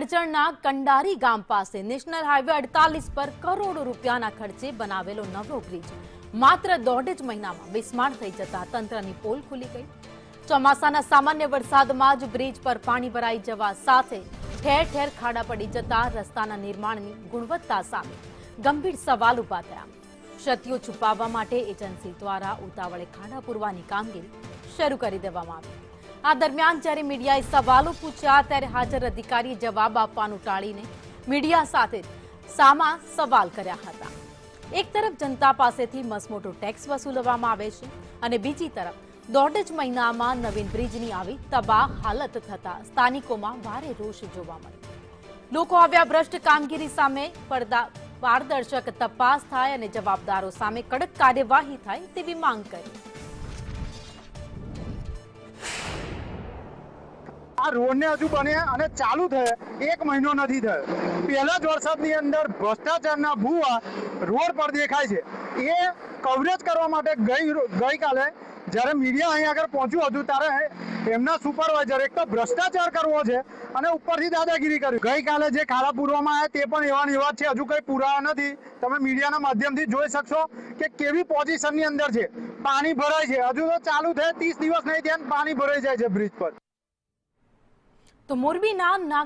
કરજણના કંડારી ગામ પાસે national highway 48 પર કરોડો રૂપિયાના ખર્ચે બનાવેલો નવો બ્રિજ માત્ર 1.5 જ મહિનામાં બિસ્માર થઈ જતા તંત્રની પોલ ખુલી ગઈ। ચોમાસાના સામાન્ય વરસાદમાં જ બ્રિજ પર પાણી ભરાઈ જવા સાથે ઠેર ઠેર ખાડા પડી જતા રસ્તાના નિર્માણની ગુણવત્તા સામે ગંભીર સવાલ ઉભા થયા। ક્ષતિઓ છુપાવવા માટે એજન્સી દ્વારા ઉતાવળે ખાડા પૂરવાની કામગીરી શરૂ કરી દેવામાં આવી। આ દરમિયાન જ્યારે મીડિયાએ સવાલો પૂછ્યા ત્યારે હાજર અધિકારીએ જવાબ આપવાનું ટાળીને મીડિયા સાથે સામા સવાલ કર્યા હતા। એક તરફ જનતા પાસેથી મસમોટો ટેક્સ વસૂલવામાં આવે છે અને બીજી તરફ 1.5 જ મહિનામાં નવીન બ્રિજની આવી તબાહ હાલત થતા સ્થાનિકોમાં ભારે રોષ જોવા મળ્યો। લોકો હવે આ ભ્રષ્ટ કામગીરી સામે પારદર્શક તપાસ થાય અને જવાબદારો સામે કડક કાર્યવાહી થાય તેવી માંગ કરી। આ રોડને હજુ બને અને ચાલુ થયે 1 મહિનો નથી થયો। પહેલા જ વરસાદની અંદર ભ્રષ્ટાચારના ભૂવા રોડ પર દેખાય છે। એ કવરેજ કરવા માટે ગઈકાલે જ્યારે મીડિયા અહીં આગળ પહોંચ્યું હતું ત્યારે એમના સુપરવાઇઝર એક તો ભ્રષ્ટાચાર કરવો છે અને ઉપરથી દાદાગીરી કરી। ગઈકાલે જે ખાડા પૂરવામાં આવ્યા તે પણ એવા ને એવા છે, હજુ કંઈ પુરાવા નથી। તમે મીડિયાના માધ્યમથી જોઈ શકશો કે કેવી પોઝિશનની અંદર છે। પાણી ભરાય છે, હજુ તો ચાલુ થયે 30 દિવસ નહીં ત્યાં પાણી ભરાઈ જાય છે બ્રિજ પર। તો મોરબીના